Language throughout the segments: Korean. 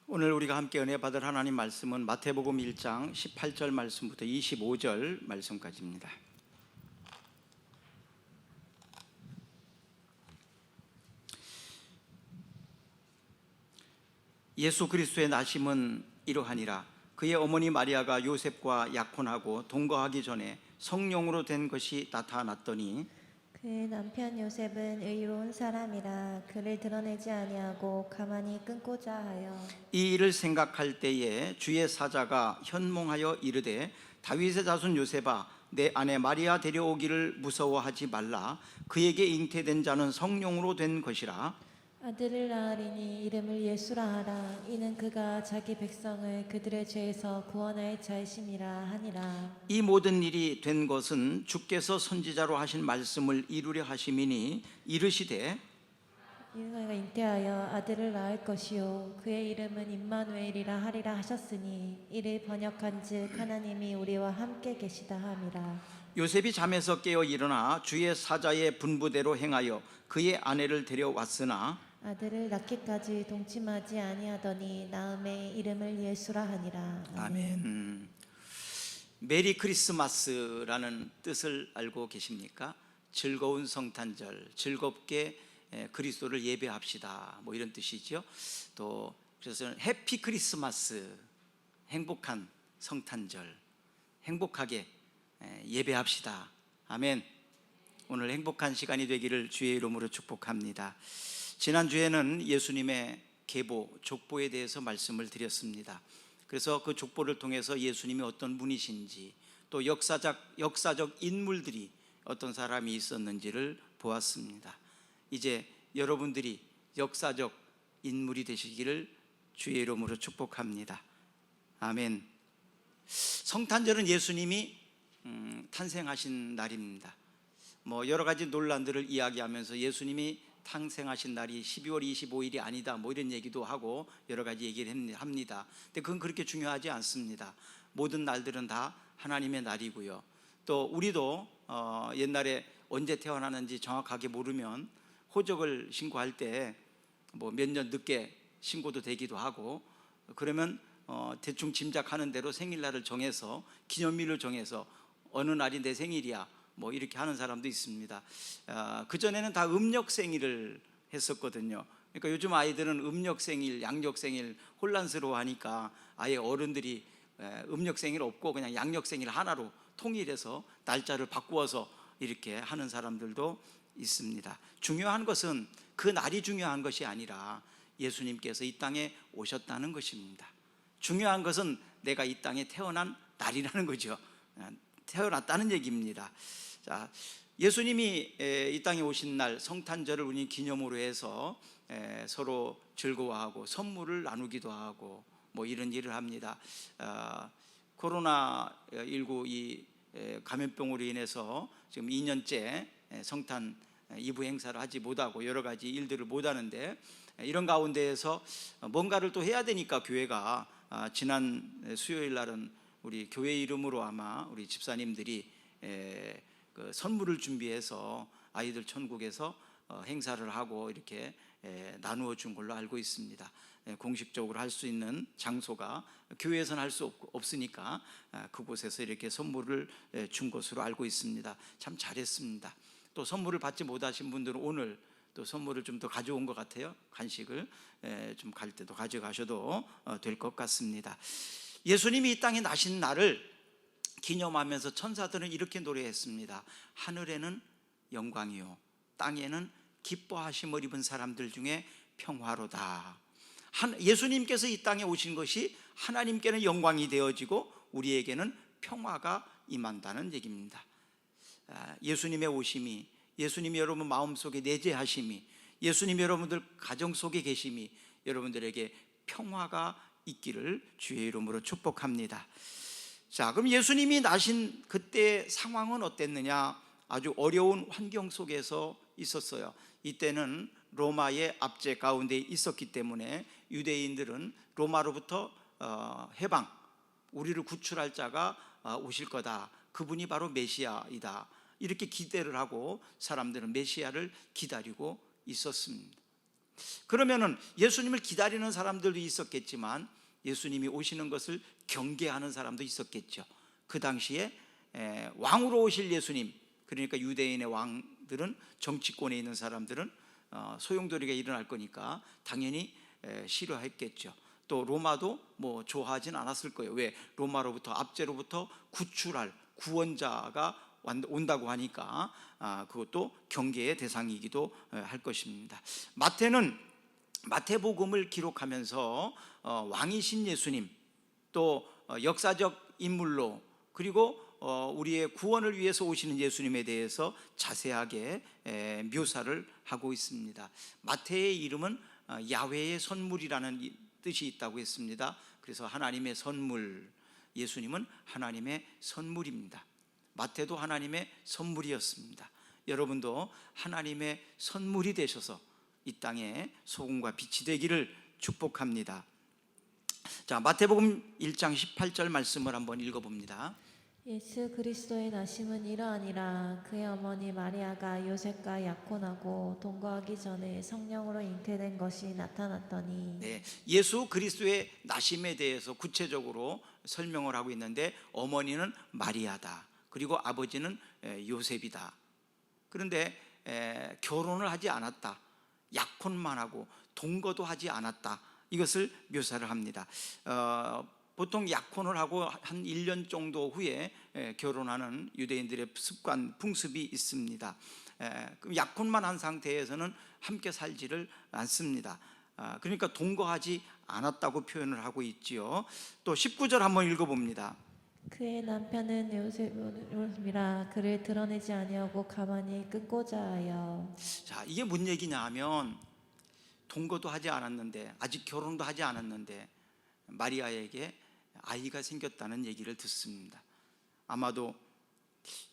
오늘 우리가 함께 은혜 받을 하나님 말씀은 마태복음 1장 18절 말씀부터 25절 말씀까지입니다. 예수 그리스도의 나심은 이러하니라. 그의 어머니 마리아가 요셉과 약혼하고 동거하기 전에 성령으로 된 것이 나타났더니 그의 남편 요셉은 의로운 사람이라 그를 드러내지 아니하고 가만히 끊고자 하여 이 일을 생각할 때에 주의 사자가 현몽하여 이르되 다윗의 자손 요셉아, 내 아내 마리아 데려오기를 무서워하지 말라. 그에게 잉태된 자는 성령으로 된 것이라. 아들을 낳으리니 이름을 예수라 하라. 이는 그가 자기 백성을 그들의 죄에서 구원할 자이심이라 하니라. 이 모든 일이 된 것은 주께서 선지자로 하신 말씀을 이루려 하심이니 이르시되 이는 잉태하여 아들을 낳을 것이요 그의 이름은 임마누엘이라 하리라 하셨으니 이를 번역한즉 하나님이 우리와 함께 계시다 함이라. 요셉이 잠에서 깨어 일어나 주의 사자의 분부대로 행하여 그의 아내를 데려왔으나 아들을 낳기까지 동침하지 아니하더니 낳음에 이름을 예수라 하니라. 아멘. 메리 크리스마스라는 뜻을 알고 계십니까? 즐거운 성탄절, 즐겁게 그리스도를 예배합시다, 뭐 이런 뜻이죠. 또 그래서 해피 크리스마스, 행복한 성탄절, 행복하게 예배합시다. 아멘. 오늘 행복한 시간이 되기를 주의 이름으로 축복합니다. 지난주에는 예수님의 계보, 족보에 대해서 말씀을 드렸습니다. 그래서 그 족보를 통해서 예수님이 어떤 분이신지, 또 역사적 인물들이 어떤 사람이 있었는지를 보았습니다. 이제 여러분들이 역사적 인물이 되시기를 주의 이름으로 축복합니다. 아멘. 성탄절은 예수님이 탄생하신 날입니다. 뭐 여러 가지 논란들을 이야기하면서 예수님이 탄생하신 날이 12월 25일이 아니다, 뭐 이런 얘기도 하고 여러 가지 얘기를 합니다. 근데 그건 그렇게 중요하지 않습니다. 모든 날들은 다 하나님의 날이고요. 또 우리도 옛날에 언제 태어나는지 정확하게 모르면 호적을 신고할 때 뭐 몇 년 늦게 신고도 되기도 하고, 그러면 대충 짐작하는 대로 생일날을 정해서, 기념일을 정해서 어느 날이 내 생일이야, 뭐 이렇게 하는 사람도 있습니다. 그전에는 다 음력생일을 했었거든요. 그러니까 요즘 아이들은 음력생일, 양력생일 혼란스러워하니까 아예 어른들이 음력생일 없고 그냥 양력생일 하나로 통일해서 날짜를 바꾸어서 이렇게 하는 사람들도 있습니다. 중요한 것은 그 날이 중요한 것이 아니라 예수님께서 이 땅에 오셨다는 것입니다. 중요한 것은 내가 이 땅에 태어난 날이라는 거죠. 태어났다는 얘기입니다. 자, 예수님이 이 땅에 오신 날 성탄절을 우리 기념으로 해서 서로 즐거워하고 선물을 나누기도 하고 뭐 이런 일을 합니다. 코로나19 이 감염병으로 인해서 지금 2년째 성탄 이브 행사를 하지 못하고 여러 가지 일들을 못하는데, 이런 가운데에서 뭔가를 또 해야 되니까 교회가 지난 수요일 날은 우리 교회 이름으로 아마 우리 집사님들이 그 선물을 준비해서 아이들 천국에서 행사를 하고 이렇게 나누어 준 걸로 알고 있습니다. 공식적으로 할 수 있는 장소가 교회에서는 할 수 없으니까 그곳에서 이렇게 선물을 준 것으로 알고 있습니다. 참 잘했습니다. 또 선물을 받지 못하신 분들은 오늘 또 선물을 좀 더 가져온 것 같아요. 간식을 좀 갈 때도 가져가셔도 될 것 같습니다. 예수님이 이 땅에 나신 날을 기념하면서 천사들은 이렇게 노래했습니다. 하늘에는 영광이요 땅에는 기뻐하심을 입은 사람들 중에 평화로다. 예수님께서 이 땅에 오신 것이 하나님께는 영광이 되어지고 우리에게는 평화가 임한다는 얘기입니다. 예수님의 오심이, 예수님이 여러분 마음속에 내재하심이, 예수님이 여러분들 가정 속에 계심이 여러분들에게 평화가 있기를 주의 이름으로 축복합니다. 자, 그럼 예수님이 나신 그때 상황은 어땠느냐? 아주 어려운 환경 속에서 있었어요. 이때는 로마의 압제 가운데 있었기 때문에 유대인들은 로마로부터 해방, 우리를 구출할 자가 오실 거다, 그분이 바로 메시아이다, 이렇게 기대를 하고 사람들은 메시아를 기다리고 있었습니다. 그러면은 예수님을 기다리는 사람들도 있었겠지만 예수님이 오시는 것을 경계하는 사람도 있었겠죠. 그 당시에 왕으로 오실 예수님, 그러니까 유대인의 왕들은, 정치권에 있는 사람들은 소용돌이가 일어날 거니까 당연히 싫어했겠죠. 또 로마도 뭐 좋아하진 않았을 거예요. 왜? 로마로부터, 압제로부터 구출할 구원자가 온다고 하니까 그것도 경계의 대상이기도 할 것입니다. 마태는 마태복음을 기록하면서 왕이신 예수님, 또 역사적 인물로, 그리고 우리의 구원을 위해서 오시는 예수님에 대해서 자세하게 묘사를 하고 있습니다. 마태의 이름은 야훼의 선물이라는 뜻이 있다고 했습니다. 그래서 하나님의 선물, 예수님은 하나님의 선물입니다. 마태도 하나님의 선물이었습니다. 여러분도 하나님의 선물이 되셔서 이 땅에 소금과 빛이 되기를 축복합니다. 자, 마태복음 1장 18절 말씀을 한번 읽어봅니다. 예수 그리스도의 나심은 이러하니라. 그의 어머니 마리아가 요셉과 약혼하고 동거하기 전에 성령으로 잉태된 것이 나타났더니. 네, 예수 그리스도의 나심에 대해서 구체적으로 설명을 하고 있는데, 어머니는 마리아다, 그리고 아버지는 요셉이다. 그런데 결혼을 하지 않았다, 약혼만 하고 동거도 하지 않았다, 이것을 묘사를 합니다. 보통 약혼을 하고 한 1년 정도 후에 결혼하는 유대인들의 습관, 풍습이 있습니다. 그럼 약혼만 한 상태에서는 함께 살지를 않습니다. 그러니까 동거하지 않았다고 표현을 하고 있지요. 또 19절 한번 읽어봅니다. 그의 남편은 요셉이라 그를 드러내지 아니하고 가만히 끊고자 하여. 자, 이게 뭔 얘기냐 하면, 동거도 하지 않았는데, 아직 결혼도 하지 않았는데 마리아에게 아이가 생겼다는 얘기를 듣습니다. 아마도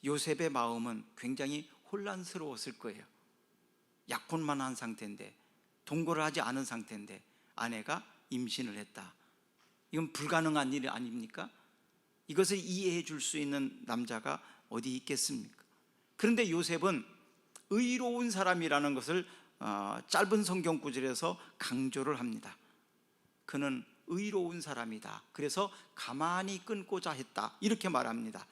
요셉의 마음은 굉장히 혼란스러웠을 거예요. 약혼만 한 상태인데, 동거를 하지 않은 상태인데 아내가 임신을 했다. 이건 불가능한 일 아닙니까? 이것을 이해해 줄 수 있는 남자가 어디 있겠습니까? 그런데 요셉은 의로운 사람이라는 것을 짧은 성경 구절에서 강조를 합니다. 그는 의로운 사람이다. 그래서 가만히 끊고자 했다, 이렇게 말합니다.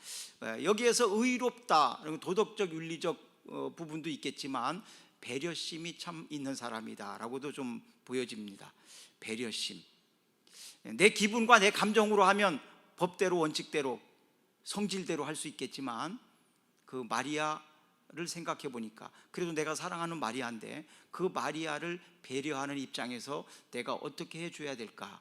여기에서 의롭다, 도덕적 윤리적 부분도 있겠지만 배려심이 참 있는 사람이다 라고도 좀 보여집니다. 배려심, 내 기분과 내 감정으로 하면 법대로, 원칙대로, 성질대로 할 수 있겠지만, 그 마리아를 생각해 보니까 그래도 내가 사랑하는 마리아인데 그 마리아를 배려하는 입장에서 내가 어떻게 해줘야 될까?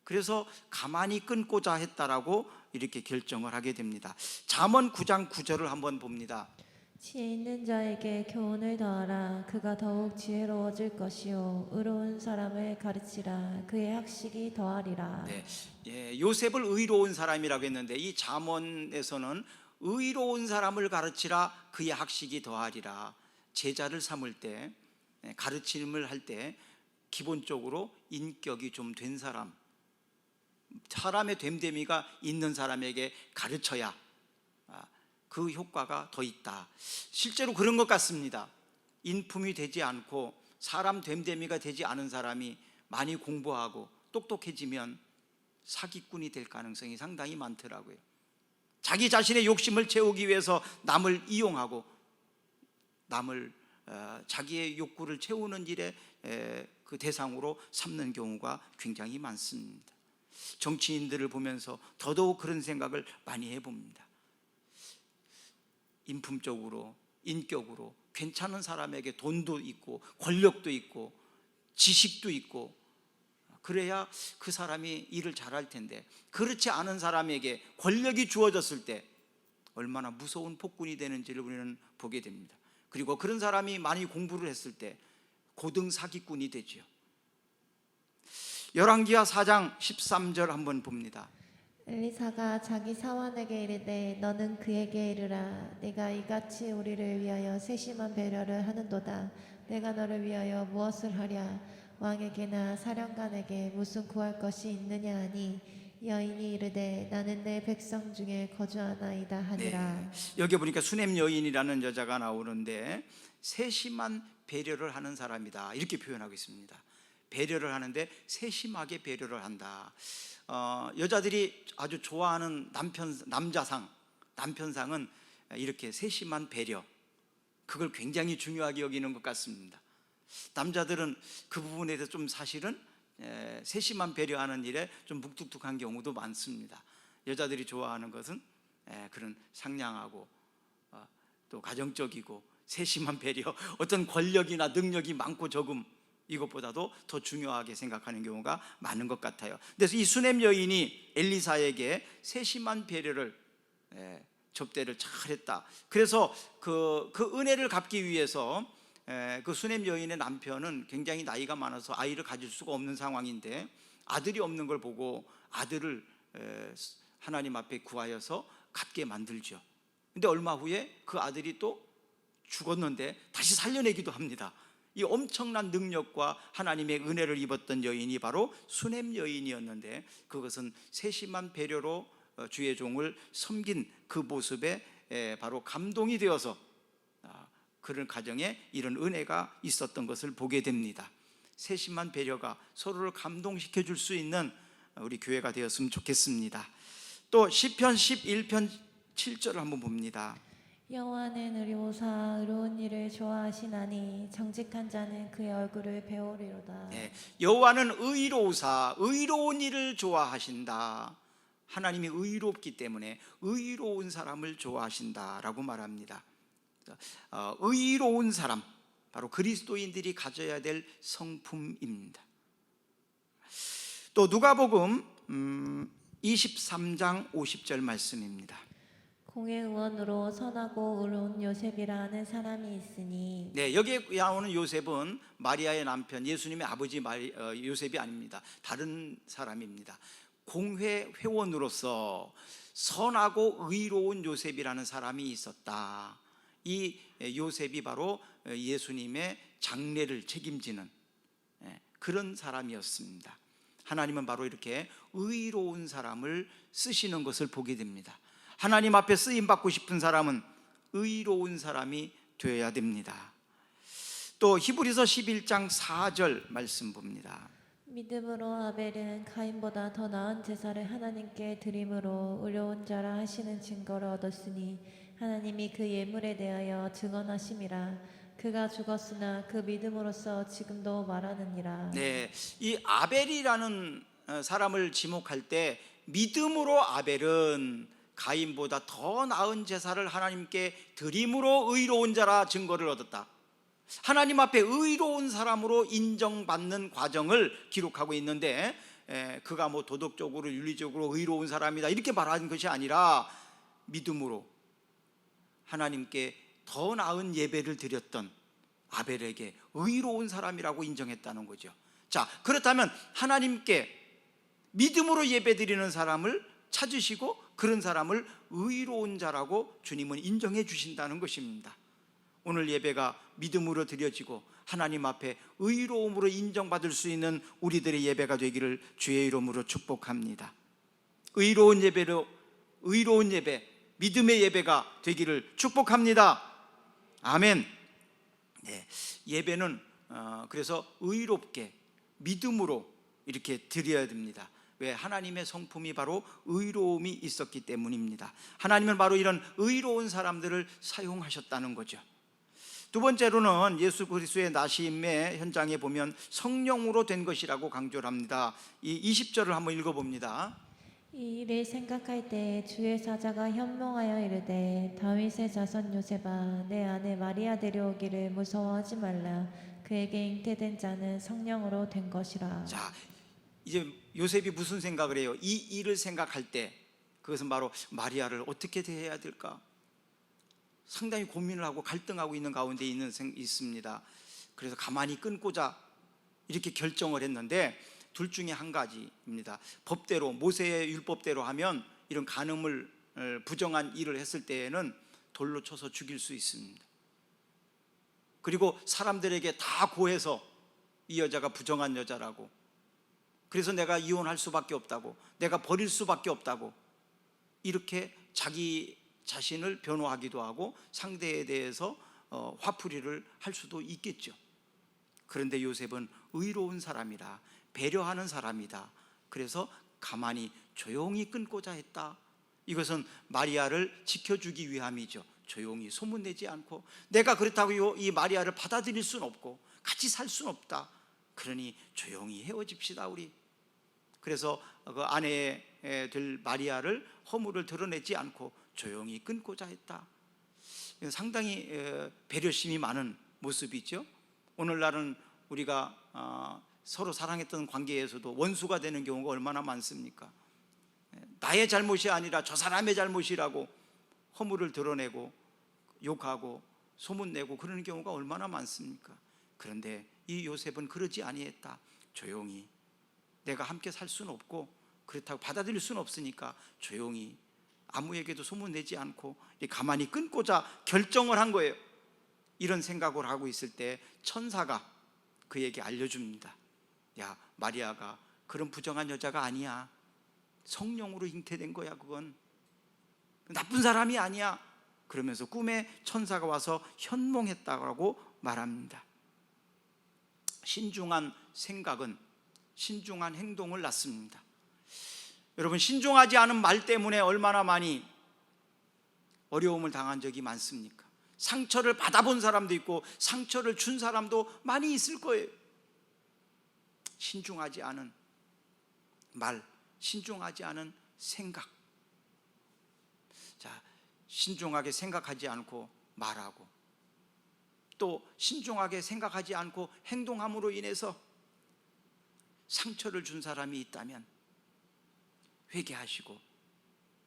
그래서 가만히 끊고자 했다라고 이렇게 결정을 하게 됩니다. 잠언 9장 9절을 한번 봅니다. 지혜 있는 자에게 교훈을 더하라. 그가 더욱 지혜로워질 것이요 의로운 사람을 가르치라. 그의 학식이 더하리라. 네, 요셉을 의로운 사람이라고 했는데, 이 잠언에서는 의로운 사람을 가르치라, 그의 학식이 더하리라. 제자를 삼을 때, 가르침을 할 때 기본적으로 인격이 좀 된 사람, 사람의 됨됨이가 있는 사람에게 가르쳐야 그 효과가 더 있다. 실제로 그런 것 같습니다. 인품이 되지 않고 사람 됨됨이가 되지 않은 사람이 많이 공부하고 똑똑해지면 사기꾼이 될 가능성이 상당히 많더라고요. 자기 자신의 욕심을 채우기 위해서 남을 이용하고 남을 자기의 욕구를 채우는 일에 그 대상으로 삼는 경우가 굉장히 많습니다. 정치인들을 보면서 더더욱 그런 생각을 많이 해봅니다. 인품적으로, 인격으로 괜찮은 사람에게 돈도 있고 권력도 있고 지식도 있고 그래야 그 사람이 일을 잘할 텐데, 그렇지 않은 사람에게 권력이 주어졌을 때 얼마나 무서운 폭군이 되는지를 우리는 보게 됩니다. 그리고 그런 사람이 많이 공부를 했을 때 고등 사기꾼이 되지요. 열왕기하 4장 13절 한번 봅니다. 엘리사가 자기 사환에게 이르되 너는 그에게 이르라. 내가 이같이 우리를 위하여 세심한 배려를 하는도다. 내가 너를 위하여 무엇을 하랴? 왕에게나 사령관에게 무슨 구할 것이 있느냐 하니, 여인이 이르되 나는 내 백성 중에 거주하나이다 하니라. 여기 보니까 수냄 여인이라는 여자가 나오는데, 세심한 배려를 하는 사람이다, 이렇게 표현하고 있습니다. 배려를 하는데 세심하게 배려를 한다. 여자들이 아주 좋아하는 남편상은 이렇게 세심한 배려, 그걸 굉장히 중요하게 여기는 것 같습니다. 남자들은 그 부분에 대해서 좀 사실은 세심한 배려하는 일에 좀 묵뚝뚝한 경우도 많습니다. 여자들이 좋아하는 것은 그런 상냥하고 또 가정적이고 세심한 배려, 어떤 권력이나 능력이 많고 적음, 이것보다도 더 중요하게 생각하는 경우가 많은 것 같아요. 그래서 이 수넴 여인이 엘리사에게 세심한 배려를, 접대를 잘했다. 그래서 그 은혜를 갚기 위해서 그 수넴 여인의 남편은 굉장히 나이가 많아서 아이를 가질 수가 없는 상황인데 아들이 없는 걸 보고 아들을 하나님 앞에 구하여서 갖게 만들죠. 근데 얼마 후에 그 아들이 또 죽었는데 다시 살려내기도 합니다. 이 엄청난 능력과 하나님의 은혜를 입었던 여인이 바로 수넴 여인이었는데, 그것은 세심한 배려로 주의 종을 섬긴 그 모습에 바로 감동이 되어서 그런 가정에 이런 은혜가 있었던 것을 보게 됩니다. 세심한 배려가 서로를 감동시켜 줄 수 있는 우리 교회가 되었으면 좋겠습니다. 또 시편 11편 7절을 한번 봅니다. 여호와는 의로우사 의로운 일을 좋아하시나니 정직한 자는 그의 얼굴을 배우리로다. 여호와는 의로우사 의로운 일을 좋아하신다. 하나님이 의롭기 때문에 의로운 사람을 좋아하신다라고 말합니다. 의로운 사람, 바로 그리스도인들이 가져야 될 성품입니다. 또 누가복음 23장 50절 말씀입니다. 공의 의원으로 선하고 의로운 요셉이라 하는 사람이 있으니. 여기에 나오는 요셉은 마리아의 남편 예수님의 아버지 요셉이 아닙니다. 다른 사람입니다. 공회 회원으로서 선하고 의로운 요셉이라는 사람이 있었다. 이 요셉이 바로 예수님의 장례를 책임지는 그런 사람이었습니다. 하나님은 바로 이렇게 의로운 사람을 쓰시는 것을 보게 됩니다. 하나님 앞에 쓰임받고 싶은 사람은 의로운 사람이 되어야 됩니다. 또 히브리서 11장 4절 말씀 봅니다. 믿음으로 아벨은 가인보다 더 나은 제사를 하나님께 드림으로 의로운 자라 하시는 증거를 얻었으니 하나님이 그 예물에 대하여 증언하심이라. 그가 죽었으나 그 믿음으로써 지금도 말하느니라. 이 아벨이라는 사람을 지목할 때 믿음으로 아벨은 가인보다 더 나은 제사를 하나님께 드림으로 의로운 자라 증거를 얻었다. 하나님 앞에 의로운 사람으로 인정받는 과정을 기록하고 있는데, 그가 뭐 도덕적으로 윤리적으로 의로운 사람이다 이렇게 말하는 것이 아니라 믿음으로 하나님께 더 나은 예배를 드렸던 아벨에게 의로운 사람이라고 인정했다는 거죠. 자, 그렇다면 하나님께 믿음으로 예배드리는 사람을 찾으시고 그런 사람을 의로운 자라고 주님은 인정해 주신다는 것입니다. 오늘 예배가 믿음으로 드려지고 하나님 앞에 의로움으로 인정받을 수 있는 우리들의 예배가 되기를 주의 이름으로 축복합니다. 의로운 예배로, 의로운 예배, 믿음의 예배가 되기를 축복합니다. 아멘. 예배는 그래서 의롭게 믿음으로 이렇게 드려야 됩니다. 왜? 하나님의 성품이 바로 의로움이 있었기 때문입니다. 하나님은 바로 이런 의로운 사람들을 사용하셨다는 거죠. 두 번째로는 예수 그리스도의 나심의 현장에 보면 성령으로 된 것이라고 강조를 합니다. 이 20절을 한번 읽어봅니다. 이 일을 생각할 때 주의 사자가 현몽하여 이르되 다윗의 자손 요셉아 내 아내 마리아 데려오기를 무서워하지 말라. 그에게 잉태된 자는 성령으로 된 것이라. 자, 이제 요셉이 무슨 생각을 해요? 이 일을 생각할 때 그것은 바로 마리아를 어떻게 대해야 될까? 상당히 고민을 하고 갈등하고 있는 가운데 있습니다. 그래서 가만히 끊고자 이렇게 결정을 했는데 둘 중에 한 가지입니다. 법대로, 모세의 율법대로 하면 이런 간음을 부정한 일을 했을 때에는 돌로 쳐서 죽일 수 있습니다. 그리고 사람들에게 다 고해서 이 여자가 부정한 여자라고, 그래서 내가 이혼할 수밖에 없다고, 내가 버릴 수밖에 없다고, 이렇게 자기 자신을 변호하기도 하고 상대에 대해서 화풀이를 할 수도 있겠죠. 그런데 요셉은 의로운 사람이라, 배려하는 사람이다. 그래서 가만히 조용히 끊고자 했다. 이것은 마리아를 지켜주기 위함이죠. 조용히 소문내지 않고, 내가 그렇다고 이 마리아를 받아들일 수는 없고 같이 살 수는 없다. 그러니 조용히 헤어집시다 우리. 그래서 그 아내 될 마리아를 허물을 드러내지 않고 조용히 끊고자 했다. 상당히 배려심이 많은 모습이죠. 오늘날은 우리가 서로 사랑했던 관계에서도 원수가 되는 경우가 얼마나 많습니까? 나의 잘못이 아니라 저 사람의 잘못이라고 허물을 드러내고 욕하고 소문내고 그러는 경우가 얼마나 많습니까? 그런데 이 요셉은 그러지 아니했다. 조용히, 내가 함께 살 수는 없고 그렇다고 받아들일 수는 없으니까 조용히 아무에게도 소문내지 않고 가만히 끊고자 결정을 한 거예요. 이런 생각을 하고 있을 때 천사가 그에게 알려줍니다. 야, 마리아가 그런 부정한 여자가 아니야. 성령으로 잉태된 거야. 그건 나쁜 사람이 아니야. 그러면서 꿈에 천사가 와서 현몽했다고 말합니다. 신중한 생각은 신중한 행동을 낳습니다. 여러분, 신중하지 않은 말 때문에 얼마나 많이 어려움을 당한 적이 많습니까? 상처를 받아본 사람도 있고 상처를 준 사람도 많이 있을 거예요. 신중하지 않은 말, 신중하지 않은 생각. 자, 신중하게 생각하지 않고 말하고, 또 신중하게 생각하지 않고 행동함으로 인해서 상처를 준 사람이 있다면 회개하시고,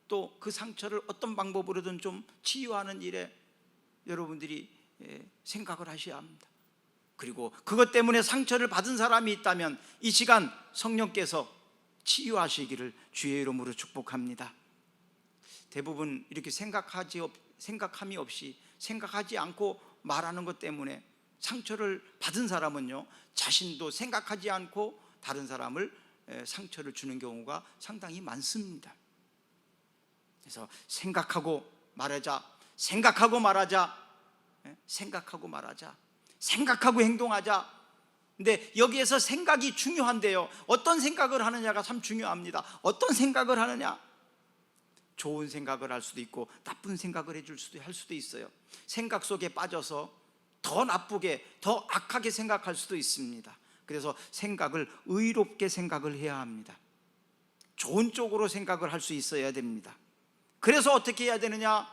또 그 상처를 어떤 방법으로든 좀 치유하는 일에 여러분들이 생각을 하셔야 합니다. 그리고 그것 때문에 상처를 받은 사람이 있다면 이 시간 성령께서 치유하시기를 주의 이름으로 축복합니다. 대부분 이렇게 생각함이 없이 생각하지 않고 말하는 것 때문에 상처를 받은 사람은요, 자신도 생각하지 않고 다른 사람을 상처를 주는 경우가 상당히 많습니다. 그래서 생각하고 말하자, 생각하고 말하자, 생각하고 말하자, 생각하고 행동하자. 근데 여기에서 생각이 중요한데요, 어떤 생각을 하느냐가 참 중요합니다. 어떤 생각을 하느냐, 좋은 생각을 할 수도 있고 나쁜 생각을 할 수도 있어요. 생각 속에 빠져서 더 나쁘게, 더 악하게 생각할 수도 있습니다. 그래서 생각을 의롭게 생각을 해야 합니다. 좋은 쪽으로 생각을 할 수 있어야 됩니다. 그래서 어떻게 해야 되느냐?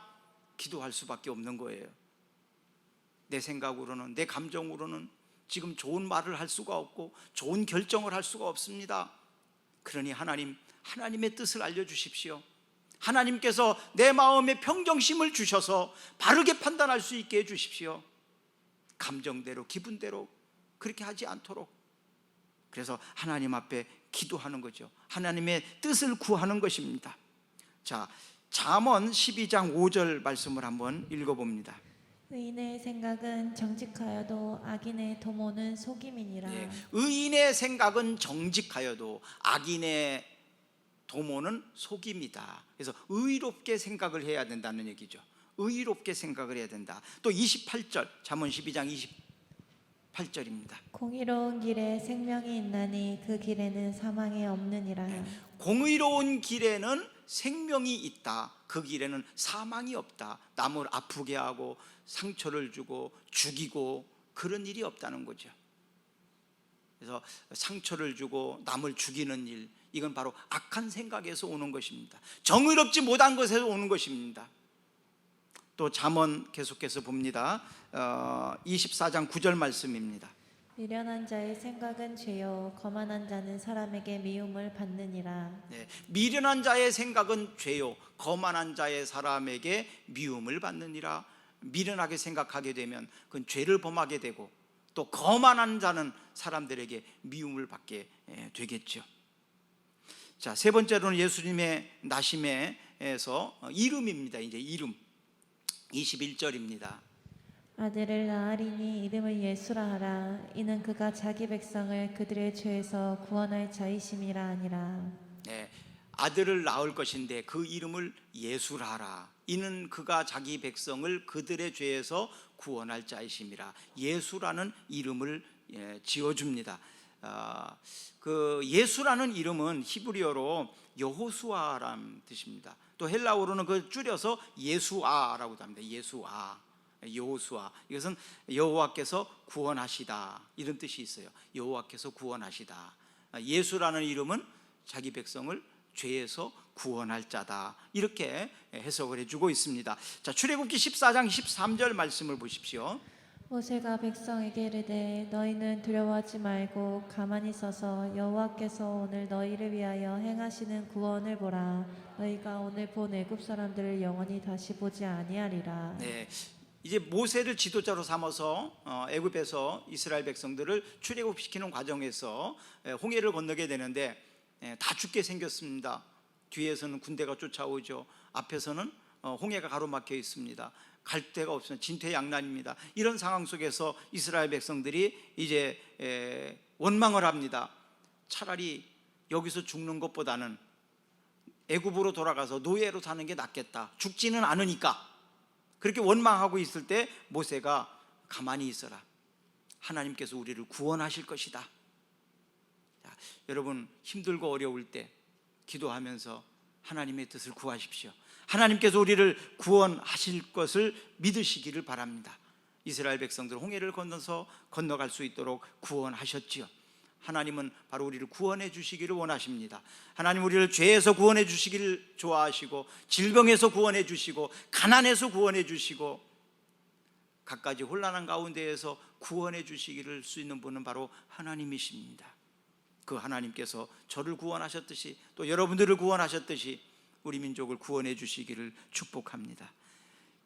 기도할 수밖에 없는 거예요. 내 생각으로는, 내 감정으로는 지금 좋은 말을 할 수가 없고 좋은 결정을 할 수가 없습니다. 그러니 하나님의 뜻을 알려주십시오. 하나님께서 내 마음에 평정심을 주셔서 바르게 판단할 수 있게 해주십시오. 감정대로, 기분대로 그렇게 하지 않도록. 그래서 하나님 앞에 기도하는 거죠. 하나님의 뜻을 구하는 것입니다. 자, 잠언 12장 5절 말씀을 한번 읽어봅니다. 의인의 생각은 정직하여도 악인의 도모는 속임이니라. 네, 의인의 생각은 정직하여도 악인의 도모는 속임이다. 그래서 의롭게 생각을 해야 된다는 얘기죠. 의롭게 생각을 해야 된다. 또 28절, 잠언 12장 28절입니다. 공의로운 길에 생명이 있나니 그 길에는 사망이 없느니라. 공의로운 길에는 생명이 있다. 그 길에는 사망이 없다. 남을 아프게 하고 상처를 주고 죽이고 그런 일이 없다는 거죠. 그래서 상처를 주고 남을 죽이는 일, 이건 바로 악한 생각에서 오는 것입니다. 정의롭지 못한 것에서 오는 것입니다. 또 잠언 계속해서 봅니다. 24장 9절 말씀입니다. 미련한 자의 생각은 죄요 거만한 자는 사람에게 미움을 받느니라. 네, 미련한 자의 생각은 죄요 거만한 자의 사람에게 미움을 받느니라. 미련하게 생각하게 되면 그건 죄를 범하게 되고, 또 거만한 자는 사람들에게 미움을 받게 되겠죠. 자, 세 번째로는 예수님의 나심에서 이름입니다. 이제 이름 21절입니다. 아들을 낳으리니 이름을 예수라 하라. 이는 그가 자기 백성을 그들의 죄에서 구원할 자이심이라 하니라. 네, 아들을 낳을 것인데 그 이름을 예수라 하라. 이는 그가 자기 백성을 그들의 죄에서 구원할 자이심이라. 예수라는 이름을 지어줍니다. 그 예수라는 이름은 히브리어로 여호수아라는 뜻입니다. 또 헬라어로는 그 줄여서 예수아라고도 합니다. 예수아, 여호수아. 이것은 여호와께서 구원하시다 이런 뜻이 있어요. 여호와께서 구원하시다. 예수라는 이름은 자기 백성을 죄에서 구원할 자다, 이렇게 해석을 해주고 있습니다. 자, 출애굽기 14장 13절 말씀을 보십시오. 모세가 백성에게 이르되 너희는 두려워하지 말고 가만히 서서 여호와께서 오늘 너희를 위하여 행하시는 구원을 보라. 너희가 오늘 본 애굽 사람들을 영원히 다시 보지 아니하리라. 네, 이제 모세를 지도자로 삼아서 애굽에서 이스라엘 백성들을 출애굽시키는 과정에서 홍해를 건너게 되는데 다 죽게 생겼습니다. 뒤에서는 군대가 쫓아오죠. 앞에서는 홍해가 가로막혀 있습니다. 갈 데가 없으면 진퇴양난입니다. 이런 상황 속에서 이스라엘 백성들이 이제 원망을 합니다. 차라리 여기서 죽는 것보다는 애굽으로 돌아가서 노예로 사는 게 낫겠다. 죽지는 않으니까. 그렇게 원망하고 있을 때 모세가 가만히 있어라. 하나님께서 우리를 구원하실 것이다. 자, 여러분 힘들고 어려울 때 기도하면서 하나님의 뜻을 구하십시오. 하나님께서 우리를 구원하실 것을 믿으시기를 바랍니다. 이스라엘 백성들 홍해를 건너서 건너갈 수 있도록 구원하셨지요. 하나님은 바로 우리를 구원해 주시기를 원하십니다. 하나님 우리를 죄에서 구원해 주시기를 좋아하시고, 질병에서 구원해 주시고, 가난에서 구원해 주시고, 갖가지 혼란한 가운데에서 구원해 주시기를 수 있는 분은 바로 하나님이십니다. 그 하나님께서 저를 구원하셨듯이 또 여러분들을 구원하셨듯이 우리 민족을 구원해 주시기를 축복합니다.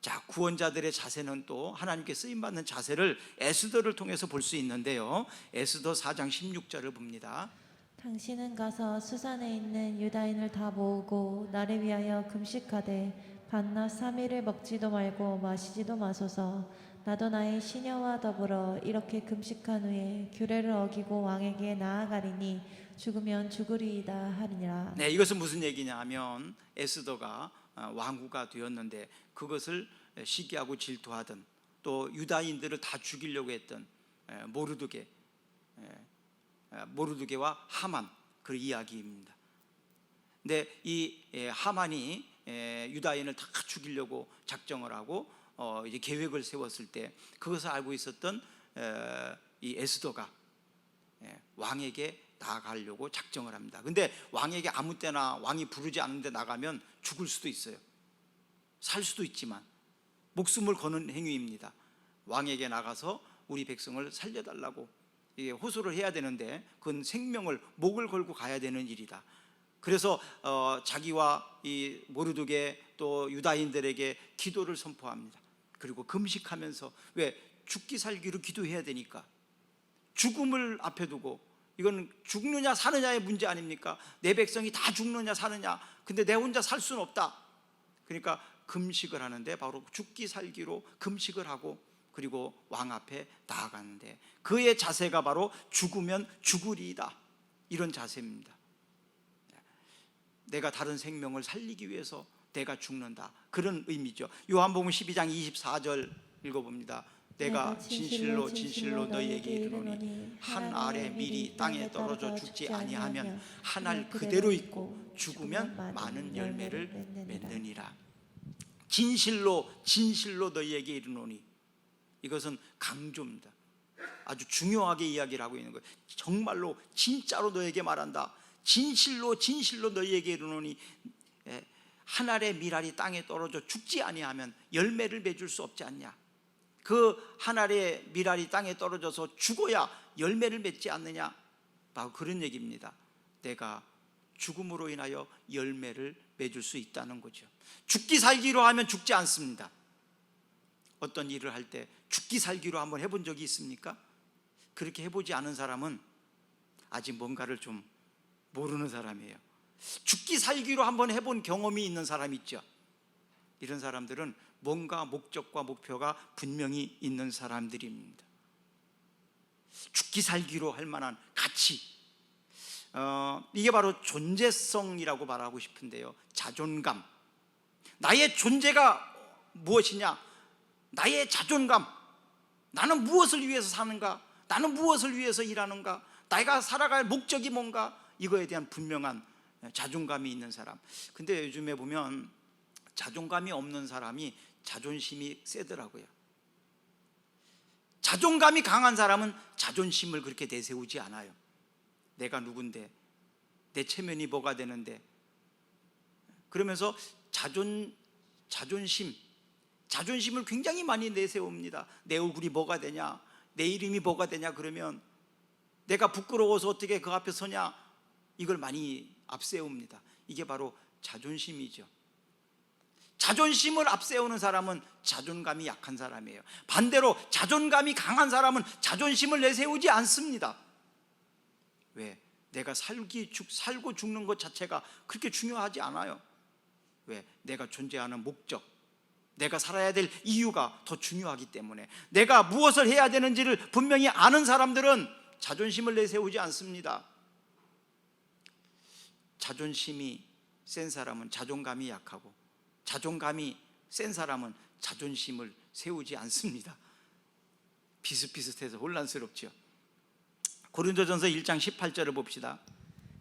자, 구원자들의 자세는 또 하나님께 쓰임받는 자세를 에스더를 통해서 볼 수 있는데요. 에스더 4장 16절을 봅니다. 당신은 가서 수산에 있는 유다인을 다 모으고 나를 위하여 금식하되 밤낮 3일을 먹지도 말고 마시지도 마소서. 나도 나의 시녀와 더불어 이렇게 금식한 후에 규례를 어기고 왕에게 나아가리니 죽으면 죽으리이다 하니라. 네, 이것은 무슨 얘기냐 하면 에스더가 왕후가 되었는데 그것을 시기하고 질투하던, 또 유다인들을 다 죽이려고 했던 모르드게와 하만, 그 이야기입니다. 근데 이 하만이 유다인을 다 죽이려고 작정을 하고 이제 계획을 세웠을 때 그것을 알고 있었던 이 에스더가 왕에게 나아가려고 작정을 합니다. 근데 왕에게 아무 때나 왕이 부르지 않는데 나가면 죽을 수도 있어요. 살 수도 있지만 목숨을 거는 행위입니다. 왕에게 나가서 우리 백성을 살려달라고 호소를 해야 되는데 그건 생명을, 목을 걸고 가야 되는 일이다. 그래서 자기와 이 모르드게 또 유다인들에게 기도를 선포합니다. 그리고 금식하면서, 왜? 죽기 살기로 기도해야 되니까. 죽음을 앞에 두고, 이건 죽느냐 사느냐의 문제 아닙니까? 내 백성이 다 죽느냐 사느냐, 근데 내 혼자 살 수는 없다. 그러니까 금식을 하는데 바로 죽기 살기로 금식을 하고, 그리고 왕 앞에 나아가는데 그의 자세가 바로 죽으면 죽으리이다, 이런 자세입니다. 내가 다른 생명을 살리기 위해서 내가 죽는다, 그런 의미죠. 요한복음 12장 24절 읽어봅니다. 내가 진실로 진실로 너희에게 이르노니 한 알의 밀이 땅에 떨어져 죽지 아니하면 한 알 그대로 있고 죽으면 많은 열매를 맺느니라. 진실로 진실로 너희에게 이르노니, 이것은 강조입니다. 아주 중요하게 이야기를 하고 있는 거예요. 정말로 진짜로 너에게 말한다. 진실로 진실로 너희에게 이르노니 한 알의 밀알이 땅에 떨어져 죽지 아니하면 열매를 맺을 수 없지 않냐. 그 한 알의 밀알이 땅에 떨어져서 죽어야 열매를 맺지 않느냐, 바로 그런 얘기입니다. 내가 죽음으로 인하여 열매를 맺을 수 있다는 거죠. 죽기 살기로 하면 죽지 않습니다. 어떤 일을 할 때 죽기 살기로 한번 해본 적이 있습니까? 그렇게 해보지 않은 사람은 아직 뭔가를 좀 모르는 사람이에요. 죽기 살기로 한번 해본 경험이 있는 사람 있죠. 이런 사람들은 뭔가 목적과 목표가 분명히 있는 사람들입니다. 죽기 살기로 할 만한 가치, 이게 바로 존재성이라고 말하고 싶은데요. 자존감. 나의 존재가 무엇이냐? 나의 자존감, 나는 무엇을 위해서 사는가? 나는 무엇을 위해서 일하는가? 내가 살아갈 목적이 뭔가? 이거에 대한 분명한 자존감이 있는 사람. 근데 요즘에 보면 자존감이 없는 사람이 자존심이 세더라고요. 자존감이 강한 사람은 자존심을 그렇게 내세우지 않아요. 내가 누군데, 내 체면이 뭐가 되는데, 그러면서 자존심을 굉장히 많이 내세웁니다. 내 얼굴이 뭐가 되냐, 내 이름이 뭐가 되냐, 그러면 내가 부끄러워서 어떻게 그 앞에 서냐, 이걸 많이 앞세웁니다. 이게 바로 자존심이죠. 자존심을 앞세우는 사람은 자존감이 약한 사람이에요. 반대로 자존감이 강한 사람은 자존심을 내세우지 않습니다. 왜? 내가 살고 죽는 것 자체가 그렇게 중요하지 않아요. 왜? 내가 존재하는 목적, 내가 살아야 될 이유가 더 중요하기 때문에, 내가 무엇을 해야 되는지를 분명히 아는 사람들은 자존심을 내세우지 않습니다. 자존심이 센 사람은 자존감이 약하고, 자존감이 센 사람은 자존심을 세우지 않습니다. 비슷비슷해서 혼란스럽죠. 고린도전서 1장 18절을 봅시다.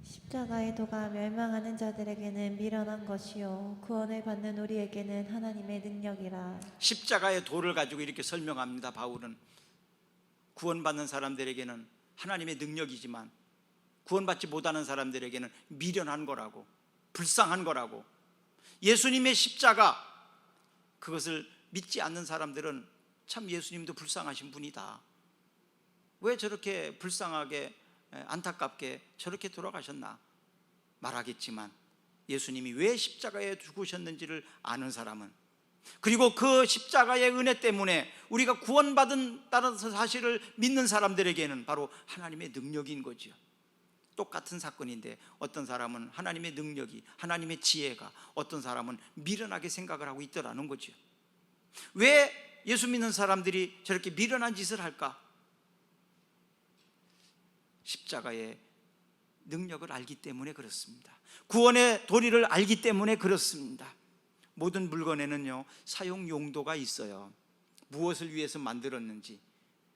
십자가의 도가 멸망하는 자들에게는 미련한 것이요 구원을 받는 우리에게는 하나님의 능력이라. 십자가의 도를 가지고 이렇게 설명합니다. 바울은 구원받는 사람들에게는 하나님의 능력이지만 구원받지 못하는 사람들에게는 미련한 거라고, 불쌍한 거라고. 예수님의 십자가, 그것을 믿지 않는 사람들은 참 예수님도 불쌍하신 분이다, 왜 저렇게 불쌍하게 안타깝게 저렇게 돌아가셨나 말하겠지만, 예수님이 왜 십자가에 죽으셨는지를 아는 사람은, 그리고 그 십자가의 은혜 때문에 우리가 구원받은다는 사실을 믿는 사람들에게는 바로 하나님의 능력인 거죠. 똑같은 사건인데 어떤 사람은 하나님의 능력이, 하나님의 지혜가, 어떤 사람은 미련하게 생각을 하고 있더라는 거죠. 왜 예수 믿는 사람들이 저렇게 미련한 짓을 할까? 십자가의 능력을 알기 때문에 그렇습니다. 구원의 도리를 알기 때문에 그렇습니다. 모든 물건에는요, 사용 용도가 있어요. 무엇을 위해서 만들었는지,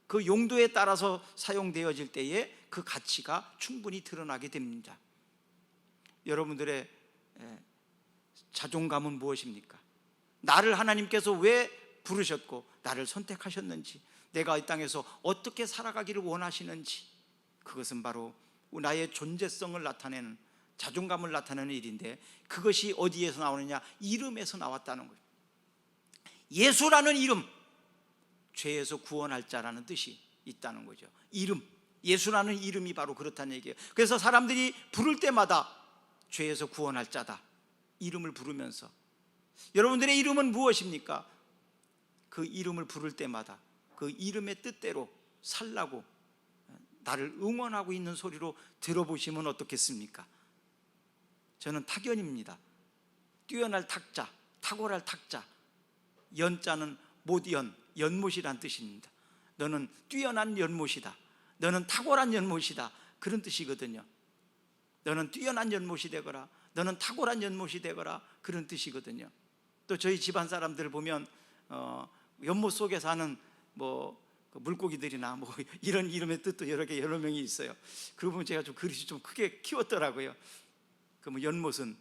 그 용도에 따라서 사용되어질 때에 그 가치가 충분히 드러나게 됩니다. 여러분들의 자존감은 무엇입니까? 나를 하나님께서 왜 부르셨고 나를 선택하셨는지, 내가 이 땅에서 어떻게 살아가기를 원하시는지, 그것은 바로 나의 존재성을 나타내는, 자존감을 나타내는 일인데, 그것이 어디에서 나오느냐? 이름에서 나왔다는 거예요. 예수라는 이름, 죄에서 구원할 자라는 뜻이 있다는 거죠. 이름, 예수라는 이름이 바로 그렇다는 얘기예요. 그래서 사람들이 부를 때마다 죄에서 구원할 자다, 이름을 부르면서, 여러분들의 이름은 무엇입니까? 그 이름을 부를 때마다 그 이름의 뜻대로 살라고 나를 응원하고 있는 소리로 들어보시면 어떻겠습니까? 저는 탁연입니다. 뛰어날 탁자, 탁월할 탁자. 연자는 못연, 연못이란 뜻입니다. 너는 뛰어난 연못이다, 너는 탁월한 연못이다, 그런 뜻이거든요. 너는 뛰어난 연못이 되거라, 너는 탁월한 연못이 되거라, 그런 뜻이거든요. 또 저희 집안 사람들을 보면 연못 속에 사는 물고기들이나 이런 이름의 뜻도 여러 명이 있어요. 그러고 보면 제가 좀 그릇이 좀 크게 키웠더라고요. 그 연못은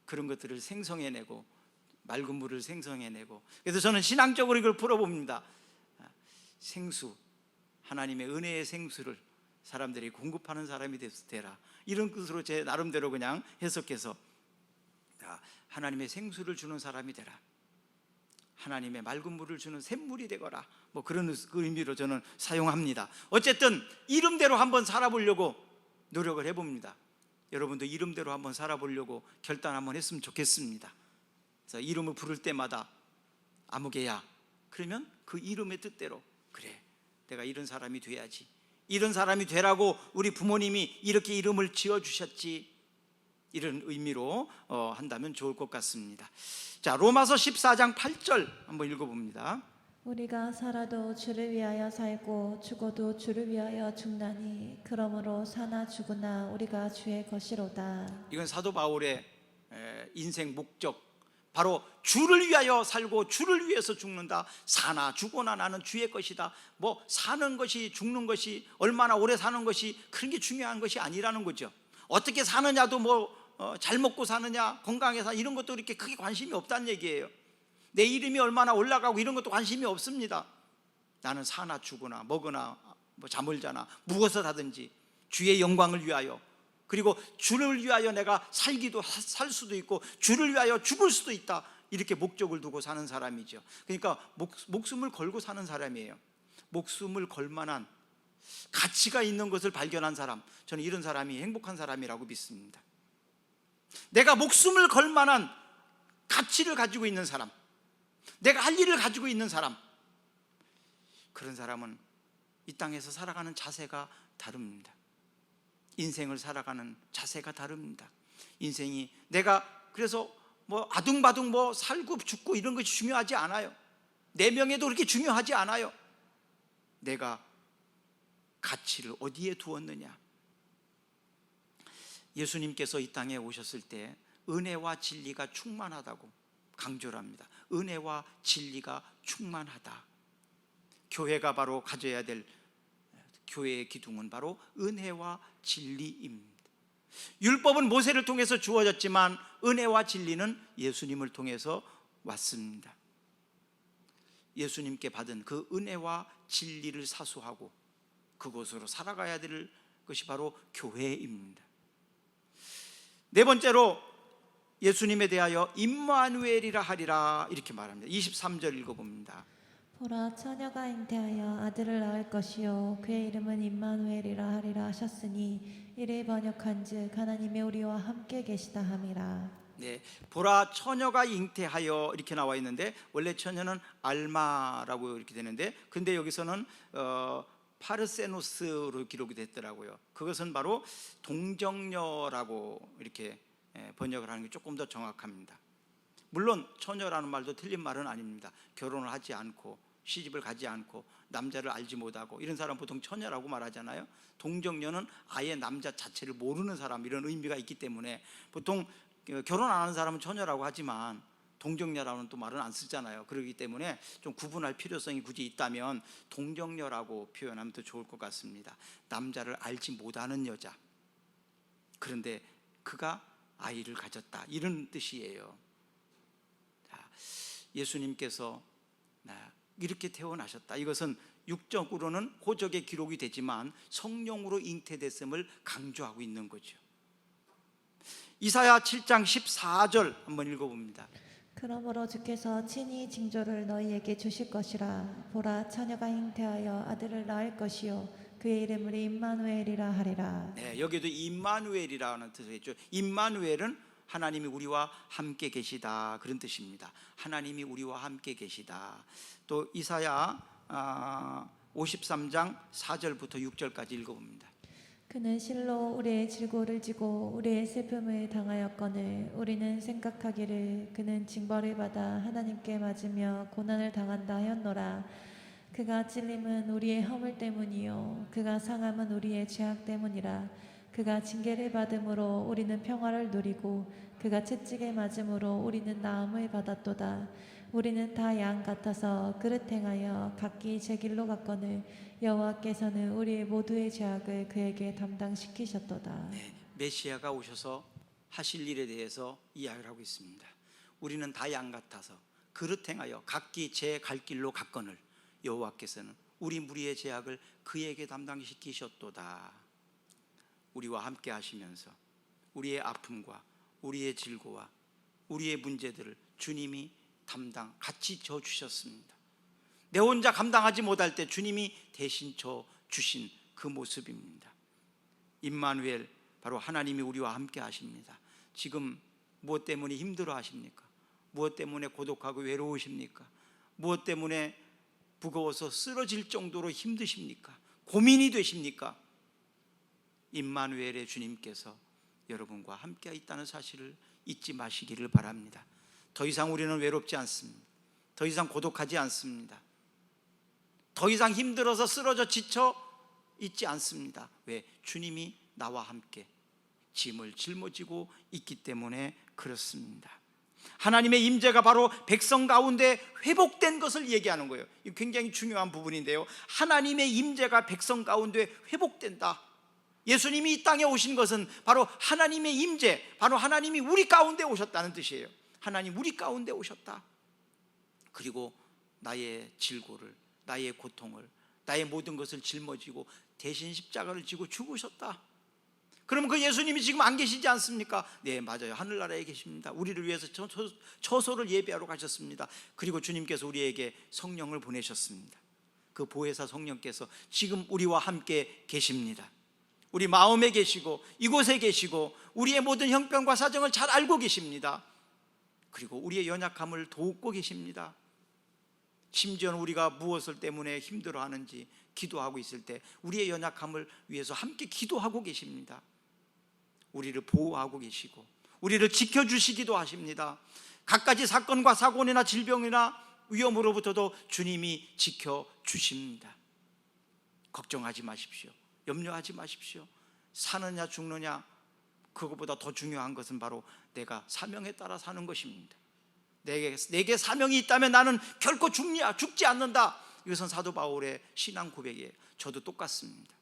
그런 것들을 생성해내고 맑은 물을 생성해내고, 그래서 저는 신앙적으로 이걸 풀어봅니다. 생수, 하나님의 은혜의 생수를 사람들이 공급하는 사람이 되라, 이런 뜻으로 제 나름대로 그냥 해석해서 하나님의 생수를 주는 사람이 되라, 하나님의 맑은 물을 주는 샘물이 되거라, 그런 의미로 저는 사용합니다. 어쨌든 이름대로 한번 살아보려고 노력을 해봅니다. 여러분도 이름대로 한번 살아보려고 결단 한번 했으면 좋겠습니다. 그래서 이름을 부를 때마다 아무개야, 그러면 그 이름의 뜻대로, 그래, 내가 이런 사람이 돼야지, 이런 사람이 되라고 우리 부모님이 이렇게 이름을 지어주셨지, 이런 의미로 한다면 좋을 것 같습니다. 자, 로마서 14장 8절 한번 읽어봅니다. 우리가 살아도 주를 위하여 살고 죽어도 주를 위하여 죽나니 그러므로 사나 죽으나 우리가 주의 것이로다. 이건 사도 바울의 인생 목적, 바로 주를 위하여 살고 주를 위해서 죽는다. 사나 죽거나 나는 주의 것이다. 뭐 사는 것이 죽는 것이 얼마나 오래 사는 것이 그런 게 중요한 것이 아니라는 거죠. 어떻게 사느냐도 뭐 잘 먹고 사느냐, 건강하게 사느냐 이런 것도 그렇게 크게 관심이 없다는 얘기예요. 내 이름이 얼마나 올라가고 이런 것도 관심이 없습니다. 나는 사나 죽거나 먹으나 뭐 잠을 자나 무엇을 하든지 주의 영광을 위하여, 그리고 주를 위하여 내가 살기도 살 수도 있고 주를 위하여 죽을 수도 있다. 이렇게 목적을 두고 사는 사람이죠. 그러니까 목숨을 걸고 사는 사람이에요. 목숨을 걸 만한 가치가 있는 것을 발견한 사람, 저는 이런 사람이 행복한 사람이라고 믿습니다. 내가 목숨을 걸 만한 가치를 가지고 있는 사람, 내가 할 일을 가지고 있는 사람, 그런 사람은 이 땅에서 살아가는 자세가 다릅니다. 인생을 살아가는 자세가 다릅니다. 인생이 내가 그래서 뭐 아둥바둥 뭐 살고 죽고 이런 것이 중요하지 않아요. 내 명예도 그렇게 중요하지 않아요. 내가 가치를 어디에 두었느냐. 예수님께서 이 땅에 오셨을 때 은혜와 진리가 충만하다고 강조를 합니다. 은혜와 진리가 충만하다. 교회가 바로 가져야 될 교회의 기둥은 바로 은혜와 진리입니다. 율법은 모세를 통해서 주어졌지만 은혜와 진리는 예수님을 통해서 왔습니다. 예수님께 받은 그 은혜와 진리를 사수하고 그곳으로 살아가야 될 것이 바로 교회입니다. 네 번째로 예수님에 대하여 임마누엘이라 하리라 이렇게 말합니다. 23절 읽어봅니다. 보라 처녀가 잉태하여 아들을 낳을 것이요 그의 이름은 임마누엘이라 하리라 하셨으니 이를 번역한즉 하나님이 우리와 함께 계시다 함이라. 네, 보라 처녀가 잉태하여 이렇게 나와 있는데 원래 처녀는 알마라고 이렇게 되는데 근데 여기서는 파르세노스로 기록이 됐더라고요. 그것은 바로 동정녀라고 이렇게 번역을 하는 게 조금 더 정확합니다. 물론 처녀라는 말도 틀린 말은 아닙니다. 결혼을 하지 않고 시집을 가지 않고 남자를 알지 못하고 이런 사람 보통 처녀라고 말하잖아요. 동정녀는 아예 남자 자체를 모르는 사람, 이런 의미가 있기 때문에 보통 결혼 안 하는 사람은 처녀라고 하지만 동정녀라는 또 말은 안 쓰잖아요. 그렇기 때문에 좀 구분할 필요성이 굳이 있다면 동정녀라고 표현하면 더 좋을 것 같습니다. 남자를 알지 못하는 여자, 그런데 그가 아이를 가졌다, 이런 뜻이에요. 예수님께서 이렇게 태어나셨다. 이것은 육적으로는 호적에 기록이 되지만 성령으로 잉태됐음을 강조하고 있는 거죠. 이사야 7장 14절 한번 읽어봅니다. 그러므로 주께서 친히 징조를 너희에게 주실 것이라. 보라 처녀가 잉태하여 아들을 낳을 것이요 그의 이름을 임마누엘이라 하리라. 네, 여기도 임마누엘이라는 뜻을 했죠. 임마누엘은 하나님이 우리와 함께 계시다, 그런 뜻입니다. 하나님이 우리와 함께 계시다. 또 이사야 53장 4절부터 6절까지 읽어봅니다. 그는 실로 우리의 질고를 지고 우리의 슬픔을 당하였거늘 우리는 생각하기를 그는 징벌을 받아 하나님께 맞으며 고난을 당한다 하였노라. 그가 찔림은 우리의 허물 때문이요 그가 상함은 우리의 죄악 때문이라. 그가 징계를 받음으로 우리는 평화를 누리고 그가 채찍에 맞음으로 우리는 나음을 받았도다. 우리는 다 양 같아서 그릇 행하여 각기 제 길로 갔거늘 여호와께서는 우리 모두의 죄악을 그에게 담당시키셨도다. 네, 메시아가 오셔서 하실 일에 대해서 이야기를 하고 있습니다. 우리는 다 양 같아서 그릇 행하여 각기 제 갈 길로 갔거늘 여호와께서는 우리 무리의 죄악을 그에게 담당시키셨도다. 우리와 함께 하시면서 우리의 아픔과 우리의 질고와 우리의 문제들을 주님이 같이 져 주셨습니다. 내 혼자 감당하지 못할 때 주님이 대신 져 주신 그 모습입니다. 임마누엘, 바로 하나님이 우리와 함께 하십니다. 지금 무엇 때문에 힘들어 하십니까? 무엇 때문에 고독하고 외로우십니까? 무엇 때문에 무거워서 쓰러질 정도로 힘드십니까? 고민이 되십니까? 임마누엘의 주님께서 여러분과 함께 있다는 사실을 잊지 마시기를 바랍니다. 더 이상 우리는 외롭지 않습니다. 더 이상 고독하지 않습니다. 더 이상 힘들어서 쓰러져 지쳐 있지 않습니다. 왜? 주님이 나와 함께 짐을 짊어지고 있기 때문에 그렇습니다. 하나님의 임재가 바로 백성 가운데 회복된 것을 얘기하는 거예요. 이 굉장히 중요한 부분인데요. 하나님의 임재가 백성 가운데 회복된다. 예수님이 이 땅에 오신 것은 바로 하나님의 임재, 바로 하나님이 우리 가운데 오셨다는 뜻이에요. 하나님 우리 가운데 오셨다. 그리고 나의 질고를, 나의 고통을, 나의 모든 것을 짊어지고 대신 십자가를 지고 죽으셨다. 그러면 그 예수님이 지금 안 계시지 않습니까? 네, 맞아요. 하늘나라에 계십니다. 우리를 위해서 처소를 예배하러 가셨습니다. 그리고 주님께서 우리에게 성령을 보내셨습니다. 그 보혜사 성령께서 지금 우리와 함께 계십니다. 우리 마음에 계시고 이곳에 계시고 우리의 모든 형편과 사정을 잘 알고 계십니다. 그리고 우리의 연약함을 돕고 계십니다. 심지어는 우리가 무엇을 때문에 힘들어하는지 기도하고 있을 때 우리의 연약함을 위해서 함께 기도하고 계십니다. 우리를 보호하고 계시고 우리를 지켜주시기도 하십니다. 갖가지 사건과 사고나 질병이나 위험으로부터도 주님이 지켜주십니다. 걱정하지 마십시오. 염려하지 마십시오. 사느냐 죽느냐, 그것보다 더 중요한 것은 바로 내가 사명에 따라 사는 것입니다. 내게 사명이 있다면 나는 결코 죽지 않는다. 이것은 사도 바울의 신앙 고백이에요. 저도 똑같습니다.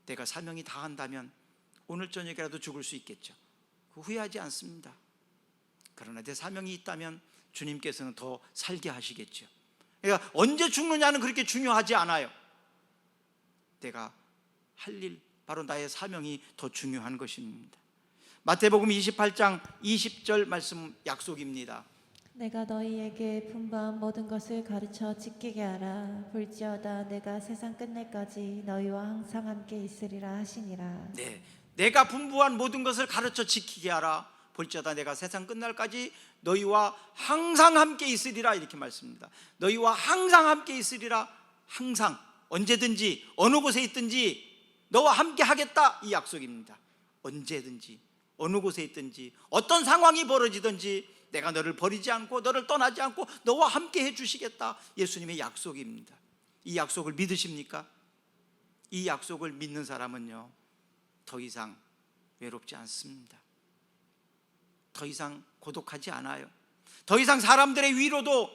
내가 사명이 다한다면 오늘 저녁이라도 죽을 수 있겠죠. 후회하지 않습니다. 그러나 내 사명이 있다면 주님께서는 더 살게 하시겠죠. 그러니까 언제 죽느냐는 그렇게 중요하지 않아요. 내가 할 일, 바로 나의 사명이 더 중요한 것입니다. 마태복음 28장 20절 말씀 약속입니다. 내가 너희에게 분부한 모든 것을 가르쳐 지키게 하라. 볼지어다 내가 세상 끝날까지 너희와 항상 함께 있으리라 하시니라. 네, 내가 분부한 모든 것을 가르쳐 지키게 하라. 볼지어다 내가 세상 끝날까지 너희와 항상 함께 있으리라. 이렇게 말씀합니다. 너희와 항상 함께 있으리라. 항상, 언제든지 어느 곳에 있든지 너와 함께 하겠다, 이 약속입니다. 언제든지 어느 곳에 있든지 어떤 상황이 벌어지든지 내가 너를 버리지 않고 너를 떠나지 않고 너와 함께 해주시겠다, 예수님의 약속입니다. 이 약속을 믿으십니까? 이 약속을 믿는 사람은요, 더 이상 외롭지 않습니다. 더 이상 고독하지 않아요. 더 이상 사람들의 위로도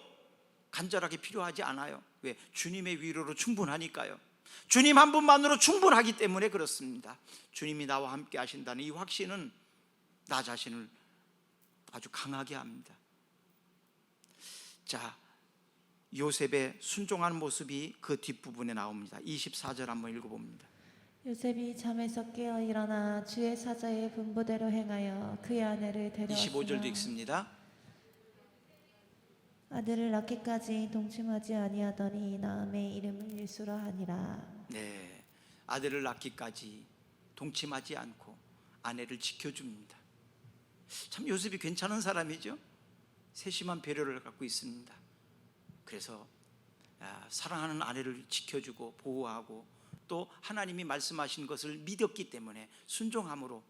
간절하게 필요하지 않아요. 왜? 주님의 위로로 충분하니까요. 주님 한 분만으로 충분하기 때문에 그렇습니다. 주님이 나와 함께 하신다는 이 확신은 나 자신을 아주 강하게 합니다. 자, 요셉의 순종하는 모습이 그 뒷부분에 나옵니다. 24절 한번 읽어봅니다. 요셉이 잠에서 깨어 일어나 주의 사자의 분부대로 행하여 그의 아내를 데려왔으나 25절도 읽습니다. 아들을 낳기까지 동침하지 아니하더니 나음의 이름을 예수라 하니라. 네, 아들을 낳기까지 동침하지 않고 아내를 지켜줍니다. 참 요셉이 괜찮은 사람이죠. 세심한 배려를 갖고 있습니다. 그래서 사랑하는 아내를 지켜주고 보호하고 또 하나님이 말씀하신 것을 믿었기 때문에 순종함으로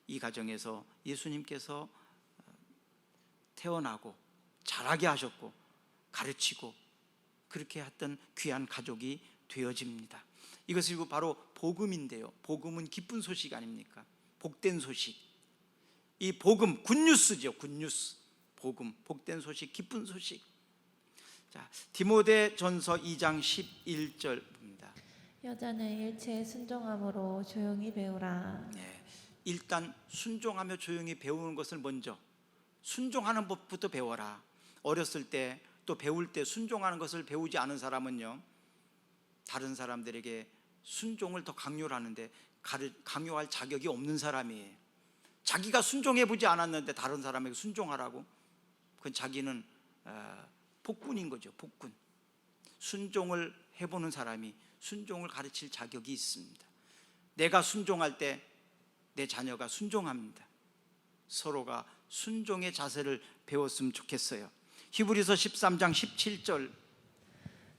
이 가정에서 예수님께서 태어나고 자라게 하셨고 가르치고 그렇게 했던 귀한 가족이 되어집니다. 이것이 바로 복음인데요, 복음은 기쁜 소식 아닙니까? 복된 소식. 이 복음, 굿뉴스죠. 굿뉴스. 복음, 복된 소식, 기쁜 소식. 자, 디모데전서 2장 11절입니다. 여자는 일체에 순종함으로 조용히 배우라. 네, 일단 순종하며 조용히 배우는 것을 먼저, 순종하는 법부터 배워라. 어렸을 때 또 배울 때 순종하는 것을 배우지 않은 사람은요, 다른 사람들에게 순종을 더 강요를 하는데 강요할 자격이 없는 사람이에요. 자기가 순종해 보지 않았는데 다른 사람에게 순종하라고? 그건 자기는 폭군인 거죠. 폭군. 순종을 해보는 사람이 순종을 가르칠 자격이 있습니다. 내가 순종할 때 내 자녀가 순종합니다. 서로가 순종의 자세를 배웠으면 좋겠어요. 히브리서 13장 17절.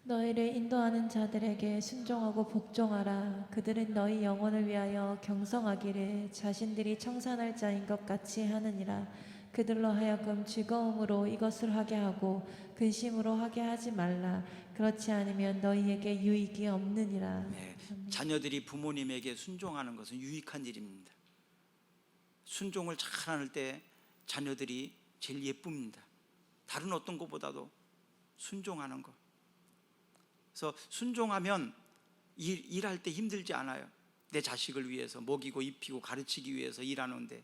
너희를 인도하는 자들에게 순종하고 복종하라. 그들은 너희 영혼을 위하여 경성하기를 자신들이 청산할 자인 것 같이 하느니라. 그들로 하여금 즐거움으로 이것을 하게 하고 근심으로 하게 하지 말라. 그렇지 않으면 너희에게 유익이 없느니라. 네, 자녀들이 부모님에게 순종하는 것은 유익한 일입니다. 순종을 잘할 때 자녀들이 제일 예쁩니다. 다른 어떤 것보다도 순종하는 것. 그래서 순종하면 일할 때 힘들지 않아요. 내 자식을 위해서 먹이고 입히고 가르치기 위해서 일하는데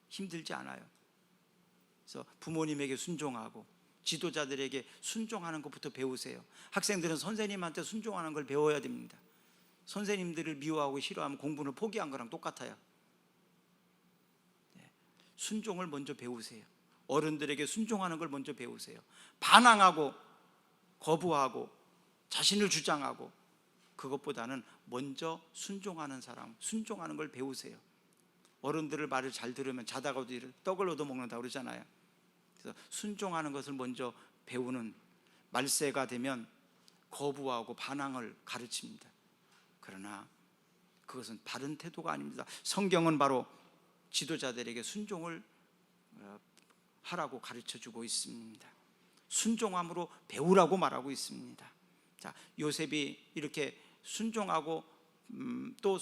힘들지 않아요. 그래서 부모님에게 순종하고 지도자들에게 순종하는 것부터 배우세요. 학생들은 선생님한테 순종하는 걸 배워야 됩니다. 선생님들을 미워하고 싫어하면 공부를 포기한 거랑 똑같아요. 순종을 먼저 배우세요. 어른들에게 순종하는 걸 먼저 배우세요. 반항하고 거부하고 자신을 주장하고 그것보다는 먼저 순종하는 사람, 순종하는 걸 배우세요. 어른들을 말을 잘 들으면 자다가도 떡을 얻어먹는다고 그러잖아요. 그래서 순종하는 것을 먼저 배우는, 말세가 되면 거부하고 반항을 가르칩니다. 그러나 그것은 바른 태도가 아닙니다. 성경은 바로 지도자들에게 순종을 하라고 가르쳐주고 있습니다. 순종함으로 배우라고 말하고 있습니다. 자, 요셉이 이렇게 순종하고 또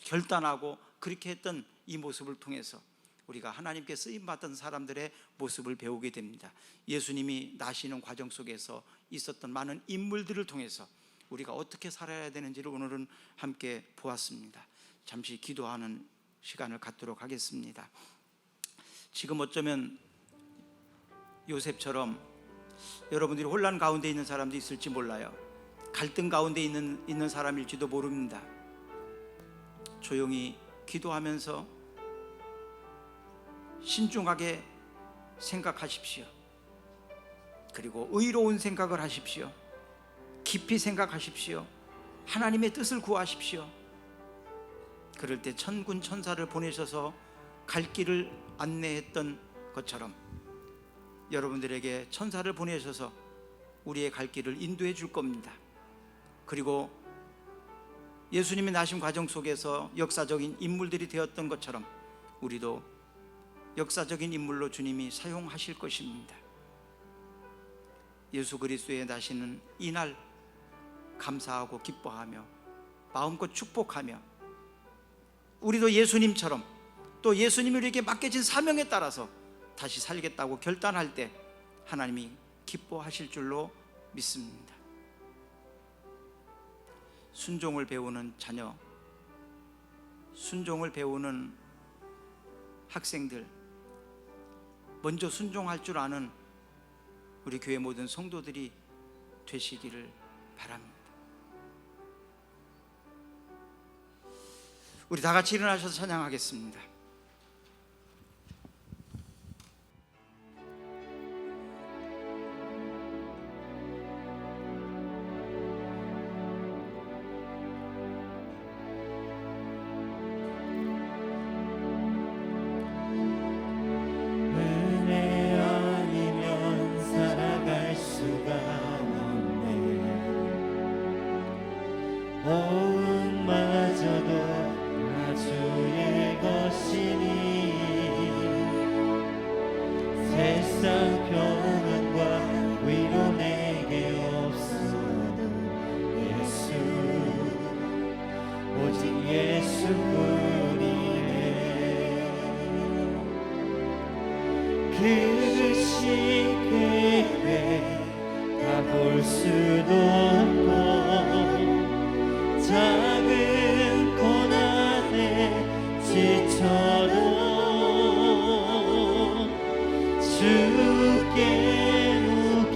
결단하고 그렇게 했던 이 모습을 통해서 우리가 하나님께 쓰임받던 사람들의 모습을 배우게 됩니다. 예수님이 나시는 과정 속에서 있었던 많은 인물들을 통해서 우리가 어떻게 살아야 되는지를 오늘은 함께 보았습니다. 잠시 기도하는 시간을 갖도록 하겠습니다. 지금 어쩌면 요셉처럼 여러분들이 혼란 가운데 있는 사람도 있을지 몰라요. 갈등 가운데 있는 사람일지도 모릅니다. 조용히 기도하면서 신중하게 생각하십시오. 그리고 의로운 생각을 하십시오. 깊이 생각하십시오. 하나님의 뜻을 구하십시오. 그럴 때 천군 천사를 보내셔서 갈 길을 안내했던 것처럼 여러분들에게 천사를 보내셔서 우리의 갈 길을 인도해 줄 겁니다. 그리고 예수님이 나신 과정 속에서 역사적인 인물들이 되었던 것처럼 우리도 역사적인 인물로 주님이 사용하실 것입니다. 예수 그리스도의 나시는 이날 감사하고 기뻐하며 마음껏 축복하며 우리도 예수님처럼 또 예수님이 우리에게 맡겨진 사명에 따라서 다시 살겠다고 결단할 때 하나님이 기뻐하실 줄로 믿습니다. 순종을 배우는 자녀, 순종을 배우는 학생들, 먼저 순종할 줄 아는 우리 교회 모든 성도들이 되시기를 바랍니다. 우리 다 같이 일어나셔서 찬양하겠습니다. 은혜 아니면 살아갈 수가 없네. 호흡마저도 다 주의 것이니 세상 평안과 위로 내게 없어도 예수, 오직 예수뿐이네. 그 쉽게 다 볼 수도 없고 작은 고난에 지쳐도 주께 묶인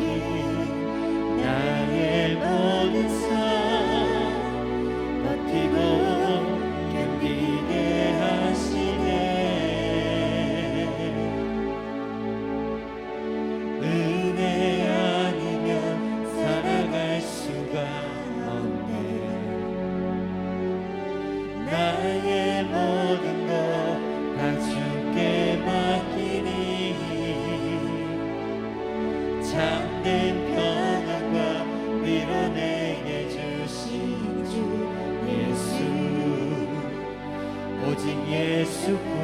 나의 모든 삶 버티고 견디게 하시네. 은혜 아니면 살아갈 수가 없네. 나의 모든 것 다 주께 맡기니 참된 평안과 위로 내게 주신 주 예수, 오직 예수뿐이네.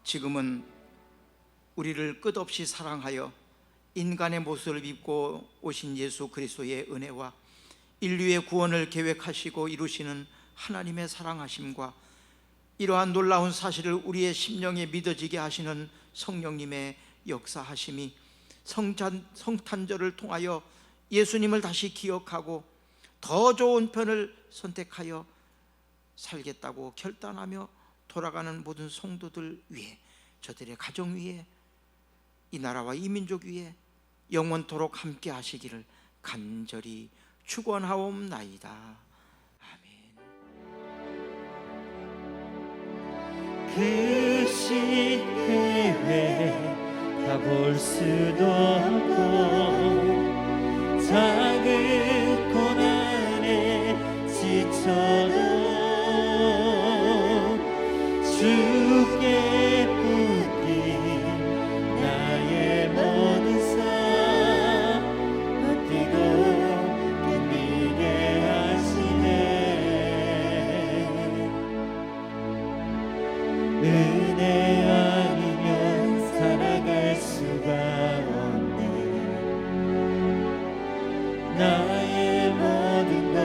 지금은 우리를 끝없이 사랑하여 인간의 모습을 입고 오신 예수 그리스도의 은혜와 인류의 구원을 계획하시고 이루시는 하나님의 사랑하심과 이러한 놀라운 사실을 우리의 심령에 믿어지게 하시는 성령님의 역사하심이 성탄절을 통하여 예수님을 다시 기억하고 더 좋은 편을 선택하여 살겠다고 결단하며 돌아가는 모든 성도들 위해, 저들의 가정 위에, 이 나라와 이 민족 위에 영원토록 함께 하시기를 간절히 축원하옵나이다. 아멘. 그 시대에 가볼 수도 없고 작은 고난에 지쳐도 주께 붙긴 나의 모든 삶 버티고 견디게 하시네. 은혜 아니면 살아갈 수가 없네. 나의 모든 것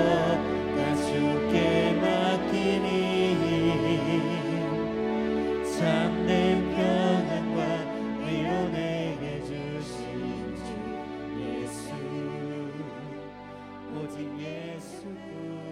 다 주께 맡기니 참된 평안과 위로 내게 주신 주 예수, 오직 예수뿐.